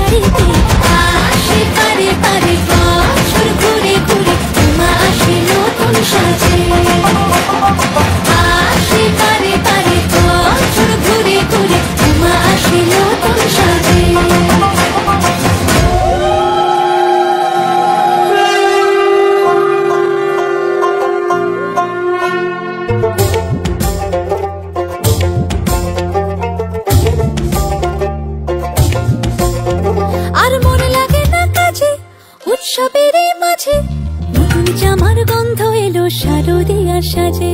বাড়িতে আসে পারে পারে বছর ঘুরে ঘুরে উমা আসে নতুন সাজে। আসে পারে পারে বছর ঘুরে ঘুরে উমা আসে নতুন সাজে। আর মন লাগে না কাজে উৎসবের মাঝে, নতুন জামার গন্ধ এলো শারদিয়া সাজে।